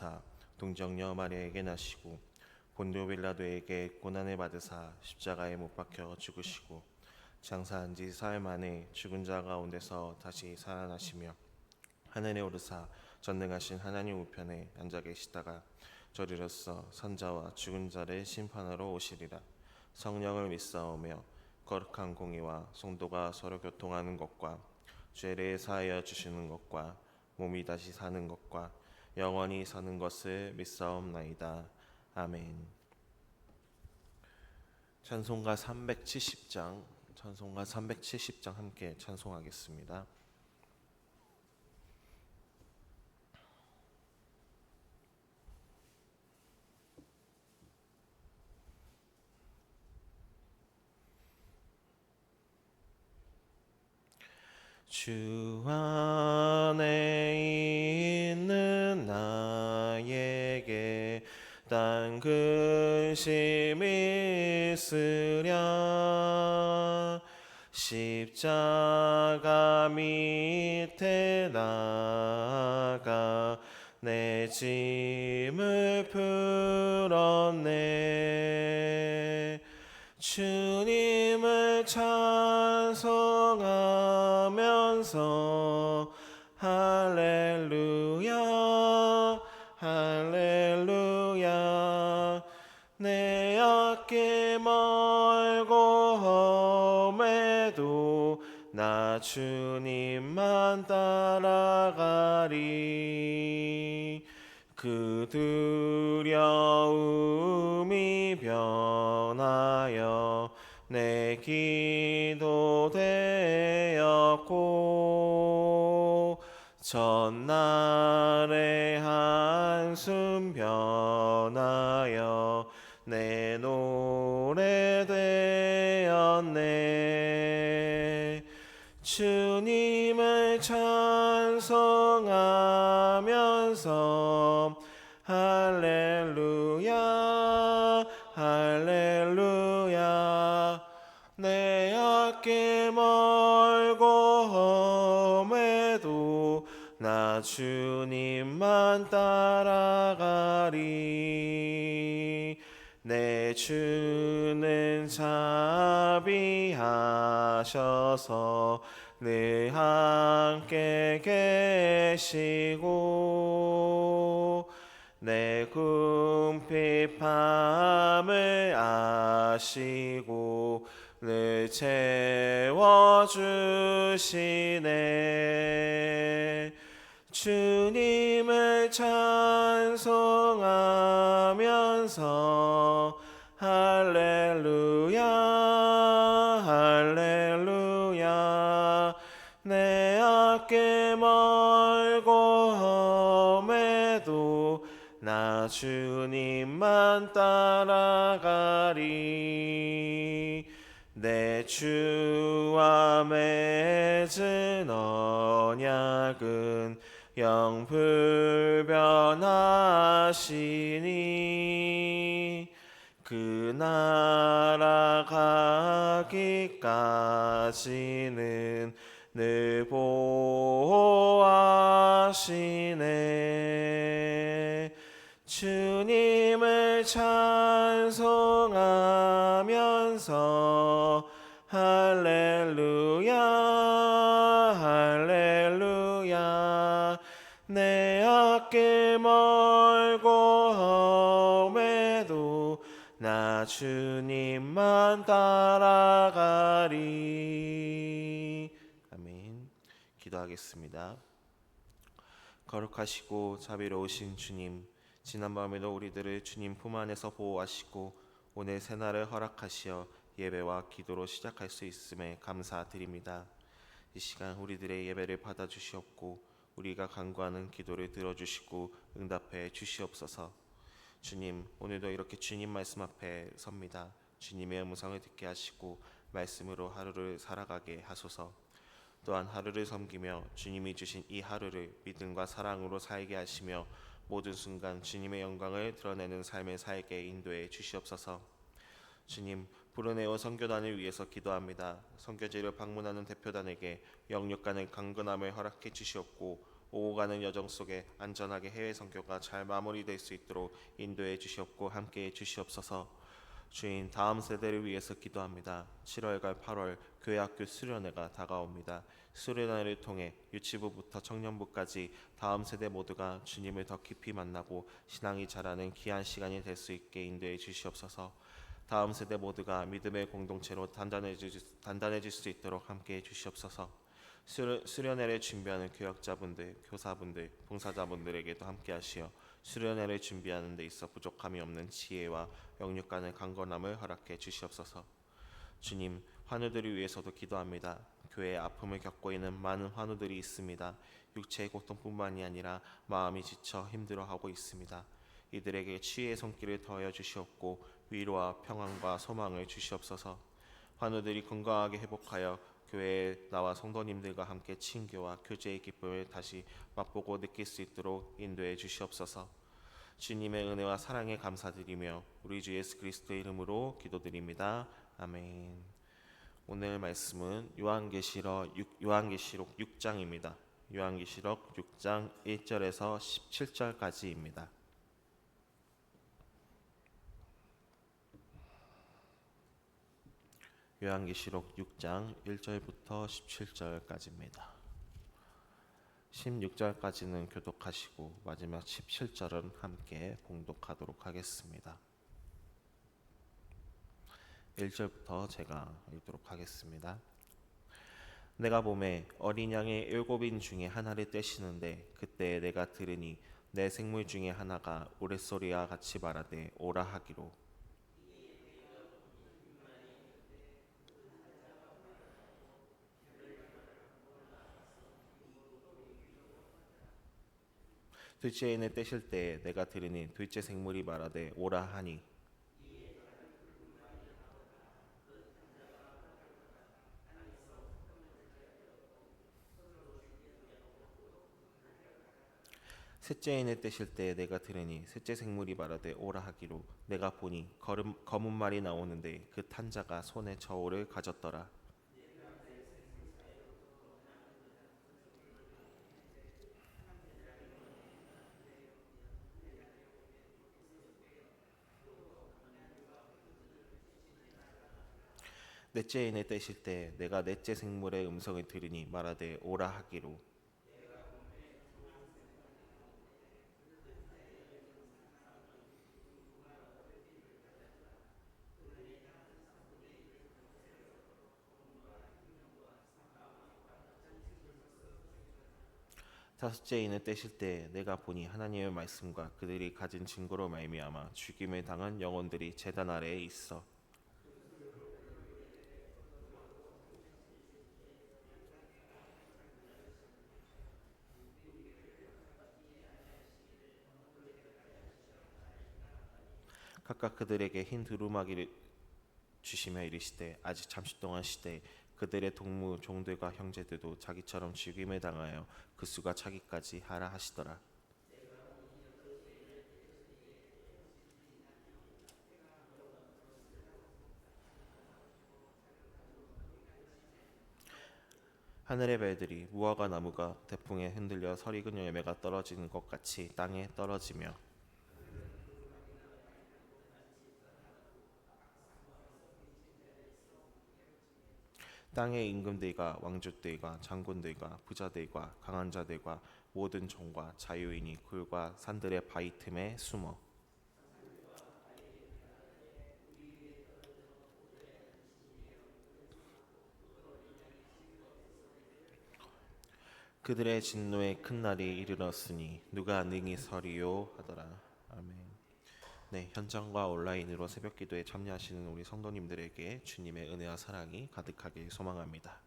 받으사 동정녀 마리아에게 나시고 본디오 빌라도에게 고난을 받으사 십자가에 못 박혀 죽으시고 장사한 지 사흘 만에 죽은 자 가운데서 다시 살아나시며 하늘에 오르사 전능하신 하나님 우편에 앉아 계시다가 저리로서 선자와 죽은 자를 심판하러 오시리라. 성령을 믿사오며 거룩한 공의와 성도가 서로 교통하는 것과 죄를 사하여 주시는 것과 몸이 다시 사는 것과 영원히 사는 것을 믿사옵나이다. 아멘. 찬송가 370장 함께 찬송하겠습니다. 주 안에 있는 나에게 딴 근심이 있으랴 십자가 밑에 나가 내 짐을 풀었네. 주님을 찬송하면서 할렐루야 할렐루야 내 앞길 멀고 험해도 나 주님만 따라가리. 그 두려움이 변하여 내 기도 되었고 전날의 한숨 변하여 내 노래 되었네. 주님을 찬송하면서 할렐루야 할렐루야 내 앞길 멀고 험해도 나 주님만 따라가리. 내 주는 자비하셔서 늘 함께 계시고 내 궁핍함을 아시고 늘 채워주시네. 주님을 찬송하면서 할렐루야 할렐루야 내 앞길 멀고 험해도 나 주님만 따라가리. 내 주와 맺은 언약은 영불변하시니 그 나라 가기까지는 늘 보호하시네. 주님을 찬송하면서 할렐루야 할렐루야 내 앞길 멀고 험해도 나 주님만 따라가리. 아멘. 기도하겠습니다. 거룩하시고 자비로우신 주님, 지난밤에도 우리들을 주님 품 안에서 보호하시고 오늘 새날을 허락하시어 예배와 기도로 시작할 수 있음에 감사드립니다. 이 시간 우리들의 예배를 받아주시옵고 우리가 간구하는 기도를 들어주시고 응답해 주시옵소서. 주님, 오늘도 이렇게 주님 말씀 앞에 섭니다. 주님의 음성을 듣게 하시고 말씀으로 하루를 살아가게 하소서. 또한 하루를 섬기며 주님이 주신 이 하루를 믿음과 사랑으로 살게 하시며 모든 순간 주님의 영광을 드러내는 삶을 살게 인도해 주시옵소서. 주님, 브루네오 선교단을 위해서 기도합니다. 선교지를 방문하는 대표단에게 영육간의 강건함을 허락해 주시옵고 오고 가는 여정 속에 안전하게 해외 선교가 잘 마무리될 수 있도록 인도해 주시옵고 함께해 주시옵소서. 주인, 다음 세대를 위해서 기도합니다. 7월과 8월 교회학교 수련회가 다가옵니다. 수련회를 통해 유치부부터 청년부까지 다음 세대 모두가 주님을 더 깊이 만나고 신앙이 자라는 귀한 시간이 될 수 있게 인도해 주시옵소서. 다음 세대 모두가 믿음의 공동체로 단단해질 수 있도록 함께해 주시옵소서. 수련회를 준비하는 교역자분들, 교사분들, 봉사자분들에게도 함께하시어 수련회를 준비하는 데 있어 부족함이 없는 지혜와 영육간의 강건함을 허락해 주시옵소서. 주님, 환우들을 위해서도 기도합니다. 교회에 아픔을 겪고 있는 많은 환우들이 있습니다. 육체의 고통뿐만이 아니라 마음이 지쳐 힘들어하고 있습니다. 이들에게 치유의 손길을 더하여 주시옵고 위로와 평안과 소망을 주시옵소서. 환우들이 건강하게 회복하여 교회에 나와 성도님들과 함께 친교와 교제의 기쁨을 다시 맛보고 느낄 수 있도록 인도해 주시옵소서. 주님의 은혜와 사랑에 감사드리며 우리 주 예수 그리스도의 이름으로 기도드립니다. 아멘. 오늘 말씀은 요한계시록 6장입니다. 요한계시록 6장 1절에서 17절까지입니다. 요한계시록 6장 1절부터 17절까지입니다. 16절까지는 교독하시고 마지막 17절은 함께 봉독하도록 하겠습니다. 1절부터 제가 읽도록 하겠습니다. 내가 보매 어린 양의 일곱인 중에 하나를 떼시는데 그때 내가 들으니 내 생물 중에 하나가 우레소리와 같이 말하되 오라 하기로 둘째 인을 떼실 때 내가 들으니 둘째 생물이 말하되 오라 하니 셋째 인을 떼실 때 내가 들으니 셋째 생물이 말하되 오라 하기로 내가 보니 검은 말이 나오는데 그 탄 자가 손에 저울을 가졌더라. 넷째 인을 떼실 때 내가 넷째 생물의 음성을 들으니 말하되 오라 하기로 다섯째 인을 떼실 때 내가 보니 하나님의 말씀과 그들이 가진 증거로 말미암아 죽임을 당한 영혼들이 제단 아래에 있어 각각 그들에게 흰 두루마기를 주시며 이르시되 아직 잠시 동안 시되 그들의 동무 종들과 형제들도 자기처럼 죽임을 당하여 그 수가 차기까지 하라 하시더라. 하늘의 별들이 무화과 나무가 태풍에 흔들려 설익은 열매가 떨어지는 것 같이 땅에 떨어지며 땅의 임금들과 왕족들과 장군들과 부자들과 강한 자들과 모든 종과 자유인이 굴과 산들의 바위 틈에 숨어 그들의 진노의 큰 날이 이르렀으니 누가 능히 서리요 하더라. 아멘. 네, 현장과 온라인으로 새벽기도에 참여하시는 우리 성도님들에게 주님의 은혜와 사랑이 가득하길 소망합니다.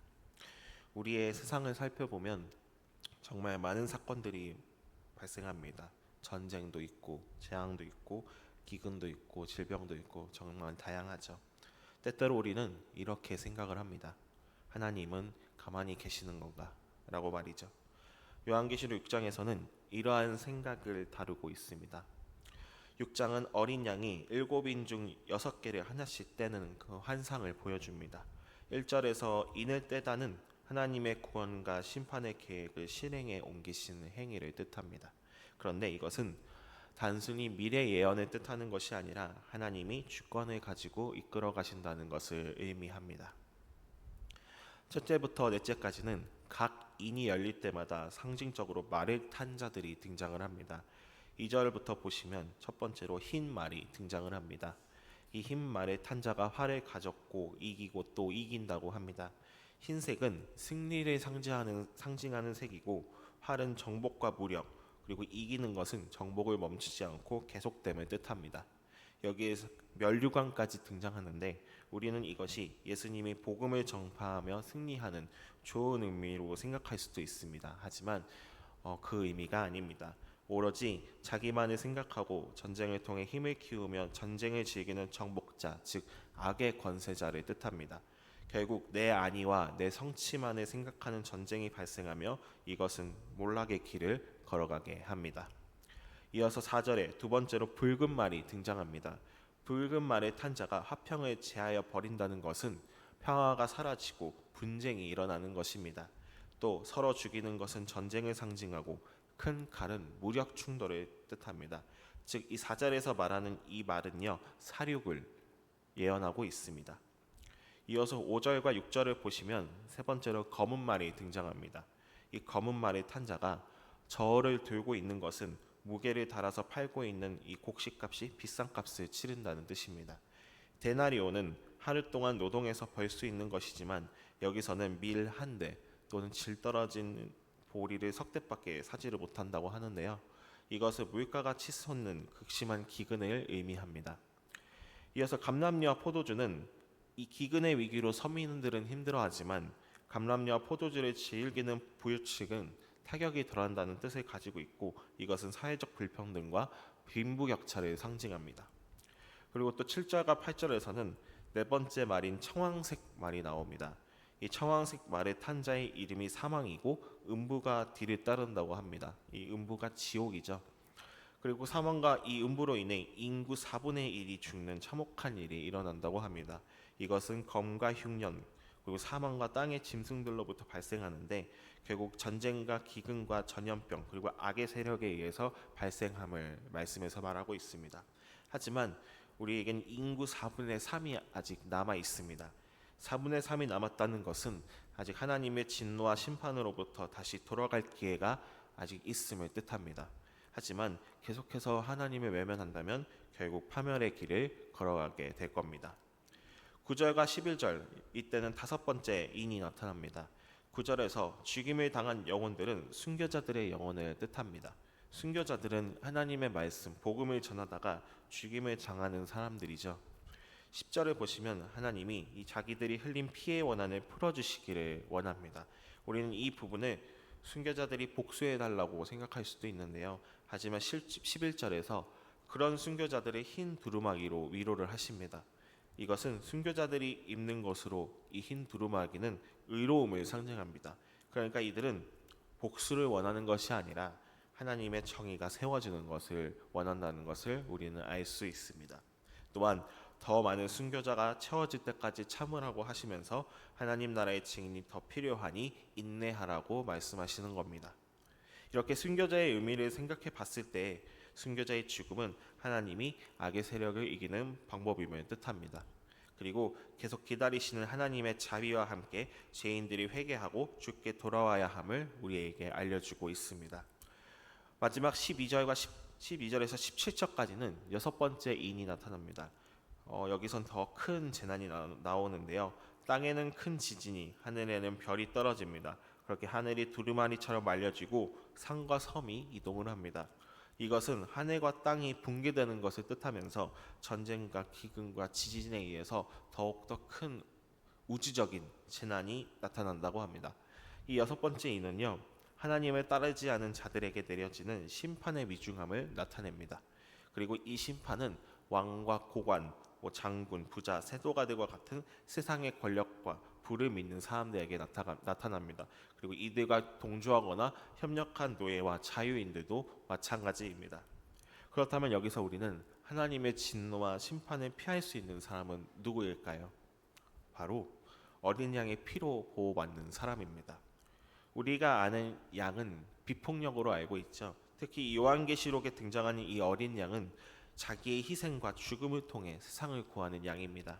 우리의 세상을 살펴보면 정말 많은 사건들이 발생합니다. 전쟁도 있고 재앙도 있고 기근도 있고 질병도 있고 정말 다양하죠. 때때로 우리는 이렇게 생각을 합니다. 하나님은 가만히 계시는 건가? 라고 말이죠. 요한계시록 6장에서는 이러한 생각을 다루고 있습니다. 6장은 어린 양이 7인 중 6개를 하나씩 떼는 그 환상을 보여줍니다. 1절에서 인을 떼다는 하나님의 구원과 심판의 계획을 실행에 옮기시는 행위를 뜻합니다. 그런데 이것은 단순히 미래 예언을 뜻하는 것이 아니라 하나님이 주권을 가지고 이끌어 가신다는 것을 의미합니다. 첫째부터 넷째까지는 각 인이 열릴 때마다 상징적으로 말을 탄 자들이 등장을 합니다. 2절부터 보시면 첫 번째로 흰 말이 등장을 합니다. 이 흰 말의 탄 자가 활을 가졌고 이기고 또 이긴다고 합니다. 흰색은 승리를 상징하는 색이고, 활은 정복과 무력, 그리고 이기는 것은 정복을 멈추지 않고 계속됨을 뜻합니다. 여기에서 면류관까지 등장하는데 우리는 이것이 예수님이 복음을 전파하며 승리하는 좋은 의미로 생각할 수도 있습니다. 하지만 그 의미가 아닙니다. 오로지 자기만을 생각하고 전쟁을 통해 힘을 키우며 전쟁을 즐기는 정복자, 즉 악의 권세자를 뜻합니다. 결국 내 안위와 내 성취만을 생각하는 전쟁이 발생하며 이것은 몰락의 길을 걸어가게 합니다. 이어서 4절에 두 번째로 붉은 말이 등장합니다. 붉은 말의 탄 자가 화평을 제하여 버린다는 것은 평화가 사라지고 분쟁이 일어나는 것입니다. 또 서로 죽이는 것은 전쟁을 상징하고 큰 칼은 무력 충돌을 뜻합니다. 즉 이 4절에서 말하는 이 말은요, 사륙을 예언하고 있습니다. 이어서 5절과 6절을 보시면 세 번째로 검은 말이 등장합니다. 이 검은 말의 탄 자가 저울을 들고 있는 것은 무게를 달아서 팔고 있는 이 곡식값이 비싼 값을 치른다는 뜻입니다. 데나리오는 하루 동안 노동해서 벌 수 있는 것이지만 여기서는 밀 한 대 또는 질 떨어진 보리를 석대밖에 사지를 못한다고 하는데요. 이것은 물가가 치솟는 극심한 기근을 의미합니다. 이어서 감람류와 포도주는 이 기근의 위기로 서민들은 힘들어하지만 감람류와 포도주를 즐기는 부유층은 타격이 덜한다는 뜻을 가지고 있고, 이것은 사회적 불평등과 빈부격차를 상징합니다. 그리고 또 7절과 8절에서는 네 번째 말인 청황색 말이 나옵니다. 이 청황색 말의 탄 자의 이름이 사망이고 음부가 뒤를 따른다고 합니다. 이 음부가 지옥이죠. 그리고 사망과 이 음부로 인해 인구 4분의 1이 죽는 참혹한 일이 일어난다고 합니다. 이것은 검과 흉년 그리고 사망과 땅의 짐승들로부터 발생하는데 결국 전쟁과 기근과 전염병 그리고 악의 세력에 의해서 발생함을 말씀에서 말하고 있습니다. 하지만 우리에겐 인구 4분의 3이 아직 남아 있습니다. 4분의 3이 남았다는 것은 아직 하나님의 진노와 심판으로부터 다시 돌아갈 기회가 아직 있음을 뜻합니다. 하지만 계속해서 하나님을 외면한다면 결국 파멸의 길을 걸어가게 될 겁니다. 9절과 11절, 이때는 다섯 번째 인이 나타납니다. 9절에서 죽임을 당한 영혼들은 순교자들의 영혼을 뜻합니다. 순교자들은 하나님의 말씀, 복음을 전하다가 죽임을 당하는 사람들이죠. 10절을 보시면 하나님이 이 자기들이 흘린 피의 원한을 풀어주시기를 원합니다. 우리는 이 부분을 순교자들이 복수해달라고 생각할 수도 있는데요. 하지만 11절에서 그런 순교자들의 흰 두루마기로 위로를 하십니다. 이것은 순교자들이 입는 것으로 이 흰 두루마기는 의로움을 상징합니다. 그러니까 이들은 복수를 원하는 것이 아니라 하나님의 정의가 세워지는 것을 원한다는 것을 우리는 알 수 있습니다. 또한 더 많은 순교자가 채워질 때까지 참으라고 하시면서 하나님 나라의 증인이 더 필요하니 인내하라고 말씀하시는 겁니다. 이렇게 순교자의 의미를 생각해 봤을 때 순교자의 죽음은 하나님이 악의 세력을 이기는 방법임을 뜻합니다. 그리고 계속 기다리시는 하나님의 자비와 함께 죄인들이 회개하고 주께 돌아와야 함을 우리에게 알려주고 있습니다. 마지막 12절에서 17절까지는 여섯 번째 인이 나타납니다. 여기선 더 큰 재난이 나오는데요. 땅에는 큰 지진이, 하늘에는 별이 떨어집니다. 그렇게 하늘이 두루마리처럼 말려지고 산과 섬이 이동을 합니다. 이것은 하늘과 땅이 붕괴되는 것을 뜻하면서 전쟁과 기근과 지진에 의해서 더욱더 큰 우주적인 재난이 나타난다고 합니다. 이 여섯 번째 인은요, 하나님을 따르지 않은 자들에게 내려지는 심판의 위중함을 나타냅니다. 그리고 이 심판은 왕과 고관, 장군, 부자, 세도가들과 같은 세상의 권력과 부를 믿는 사람들에게 나타납니다. 그리고 이들과 동조하거나 협력한 노예와 자유인들도 마찬가지입니다. 그렇다면 여기서 우리는 하나님의 진노와 심판을 피할 수 있는 사람은 누구일까요? 바로 어린 양의 피로 보호받는 사람입니다. 우리가 아는 양은 비폭력으로 알고 있죠. 특히 요한계시록에 등장하는 이 어린 양은 자기의 희생과 죽음을 통해 세상을 구하는 양입니다.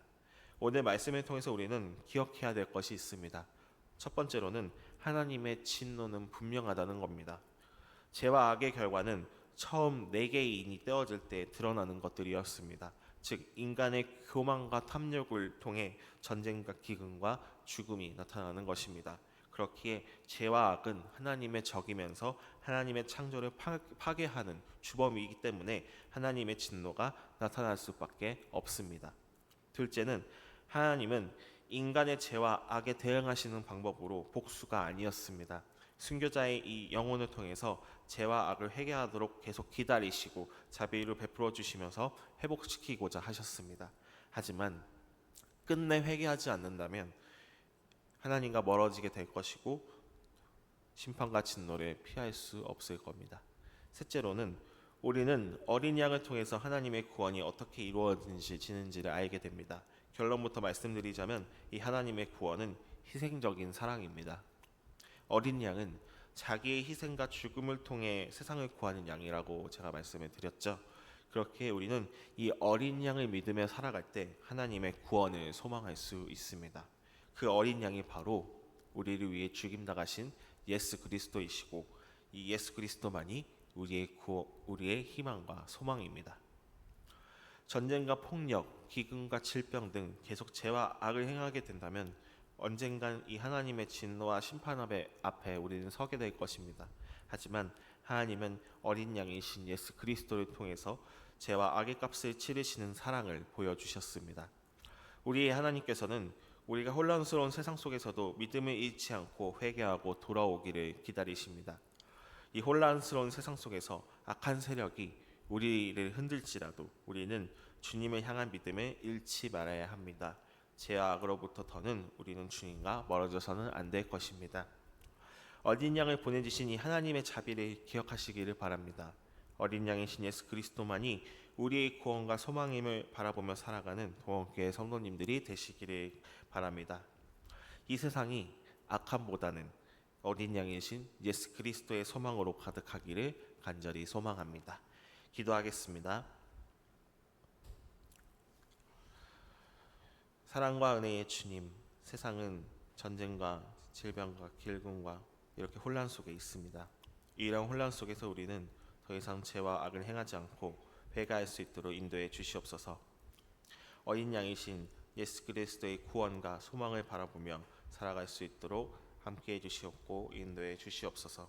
오늘 말씀을 통해서 우리는 기억해야 될 것이 있습니다. 첫 번째로는 하나님의 진노는 분명하다는 겁니다. 죄와 악의 결과는 처음 네 개의 인이 떼어질 때 드러나는 것들이었습니다. 즉 인간의 교만과 탐욕을 통해 전쟁과 기근과 죽음이 나타나는 것입니다. 그렇기에 죄와 악은 하나님의 적이면서 하나님의 창조를 파괴하는 주범이기 때문에 하나님의 진노가 나타날 수밖에 없습니다. 둘째는 하나님은 인간의 죄와 악에 대응하시는 방법으로 복수가 아니었습니다. 순교자의 이 영혼을 통해서 죄와 악을 회개하도록 계속 기다리시고 자비를 베풀어 주시면서 회복시키고자 하셨습니다. 하지만 끝내 회개하지 않는다면 하나님과 멀어지게 될 것이고 심판과 진노를 피할 수 없을 겁니다. 셋째로는 우리는 어린 양을 통해서 하나님의 구원이 어떻게 이루어지는지를 알게 됩니다. 결론부터 말씀드리자면 이 하나님의 구원은 희생적인 사랑입니다. 어린 양은 자기의 희생과 죽음을 통해 세상을 구하는 양이라고 제가 말씀을 드렸죠. 그렇게 우리는 이 어린 양을 믿으며 살아갈 때 하나님의 구원을 소망할 수 있습니다. 그 어린 양이 바로 우리를 위해 죽임당하신 예수 그리스도이시고 이 예수 그리스도만이 우리의 희망과 소망입니다. 전쟁과 폭력, 기근과 질병 등 계속 죄와 악을 행하게 된다면 언젠간 이 하나님의 진노와 심판 앞에 우리는 서게 될 것입니다. 하지만 하나님은 어린 양이신 예수 그리스도를 통해서 죄와 악의 값을 치르시는 사랑을 보여주셨습니다. 우리의 하나님께서는 우리가 혼란스러운 세상 속에서도 믿음을 잃지 않고 회개하고 돌아오기를 기다리십니다. 이 혼란스러운 세상 속에서 악한 세력이 우리를 흔들지라도 우리는 주님을 향한 믿음을 잃지 말아야 합니다. 죄와 악으로부터 더는 우리는 주님과 멀어져서는 안 될 것입니다. 어린 양을 보내주신 이 하나님의 자비를 기억하시기를 바랍니다. 어린 양이신 예수 그리스도만이 우리의 구원과 소망임을 바라보며 살아가는 동원교회 성도님들이 되시기를 바랍니다. 이 세상이 악함보다는 어린 양이신 예수 그리스도의 소망으로 가득하기를 간절히 소망합니다. 기도하겠습니다. 사랑과 은혜의 주님, 세상은 전쟁과 질병과 기근과 이렇게 혼란 속에 있습니다. 이런 혼란 속에서 우리는 더 이상 죄와 악을 행하지 않고 회개할 수 있도록 인도해 주시옵소서. 어린 양이신 예수 그리스도의 구원과 소망을 바라보며 살아갈 수 있도록 함께해 주시옵고 인도해 주시옵소서.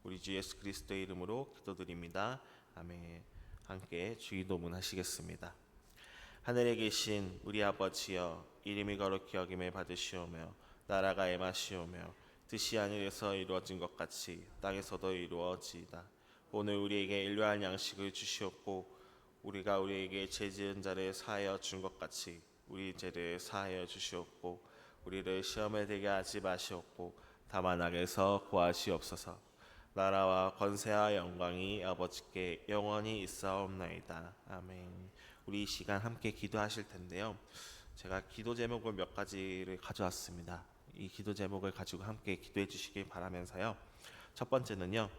우리 주 예수 그리스도의 이름으로 기도드립니다. 아멘. 함께 주기도문 하시겠습니다. 하늘에 계신 우리 아버지여, 이름이 거룩히 여김을 받으시오며 나라가 임하시오며 뜻이 하늘에서 이루어진 것 같이 땅에서도 이루어지이다. 오늘 우리에게 일용할 양식을 주시옵고 우리가 우리에게 죄 지은 자를 사하여 준 것 같이 우리 죄를 사하여 주시옵고 우리를 시험에 들게 하지 마시옵고 다만 악에서 구하시옵소서. 나라와 권세와 영광이 아버지께 영원히 있사옵나이다. 아멘. 우리 이 시간 함께 기도하실 텐데요. 제가 기도 제목을 몇 가지를 가져왔습니다. 이 기도 제목을 가지고 함께 기도해 주시길 바라면서요. 첫 번째는요.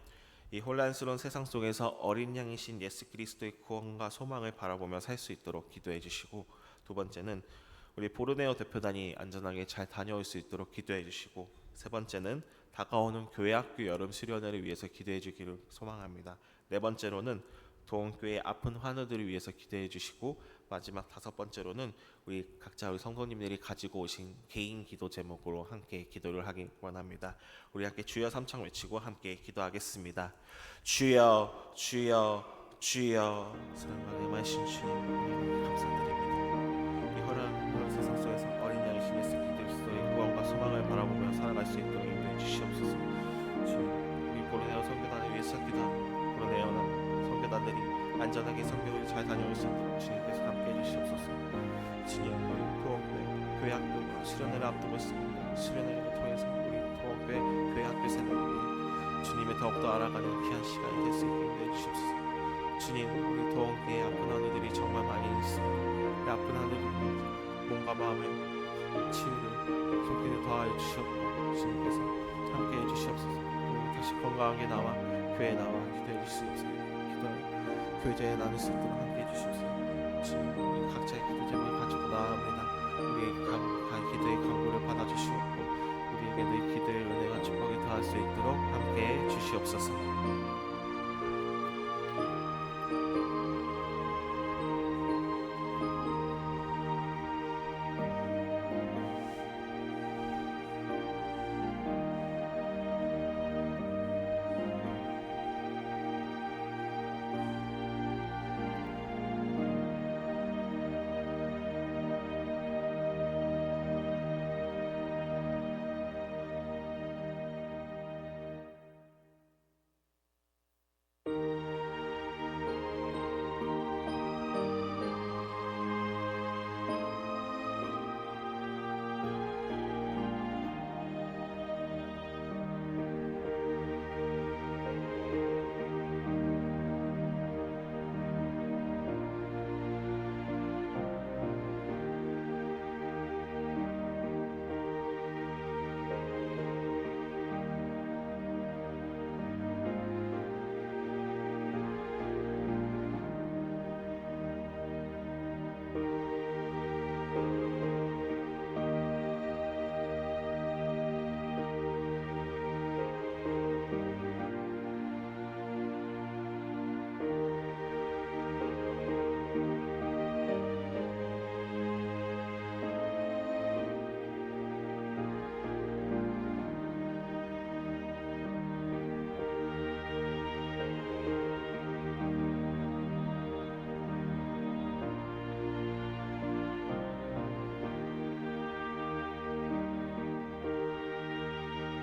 이 혼란스러운 세상 속에서 어린 양이신 예수 그리스도의 구원과 소망을 바라보며 살 수 있도록 기도해 주시고, 두 번째는 우리 보르네오 대표단이 안전하게 잘 다녀올 수 있도록 기도해 주시고, 세 번째는 다가오는 교회학교 여름 수련회를 위해서 기도해 주기를 소망합니다. 네 번째로는 동교회 아픈 환우들을 위해서 기도해 주시고, 마지막 다섯 번째로는 우리 각자 우리 성도님들이 가지고 오신 개인 기도 제목으로 함께 기도를 하기 원합니다. 우리 함께 주여 삼창 외치고 함께 기도하겠습니다. 주여 주여 주여. 사랑과 임하신 주님 감사드립니다. 이 허락한 세상 속에서 어린 양이신 예수 그리스도의 구원과 소망을 바라보며 살아갈 수 있도록 인도해 주시옵소서. 주님, 우리 보르네오 선교단을 위해서 기도합니다. 보르네오 선교단들이 안전하게 선교를 잘 다녀올 수 있도록 주님께서 함께해 주시옵소서. 주님, 우리 도원교회 교회학교 수련회를 앞두고 있습니다. 수련회를 통해서 우리 도원교회 교회학교 세대들이 주님을 더욱더 알아가는 귀한 시간이 될 수 있게 인도해 주시옵소서. 주님, 우리 도원교회 아픈 하늘들이 정말 많이 있습니다. 이 아픈 하늘들이 몸과 마음을 치유를 손길에 더하여 주시옵고 주님께서 함께 해주시옵소서. 그리고 다시 건강하게 나와 교회에 나와 기도해 주시옵소서. 교제에 나눌 수 있도록 함께 해주시옵소서. 주님 우리 각자의 기도 제목을 가지고 나아갑니다. 우리의 기도의 간구를 받아주시옵고 우리에게 늘 기도의 은혜와 축복이 더할 수 있도록 함께 해주시옵소서.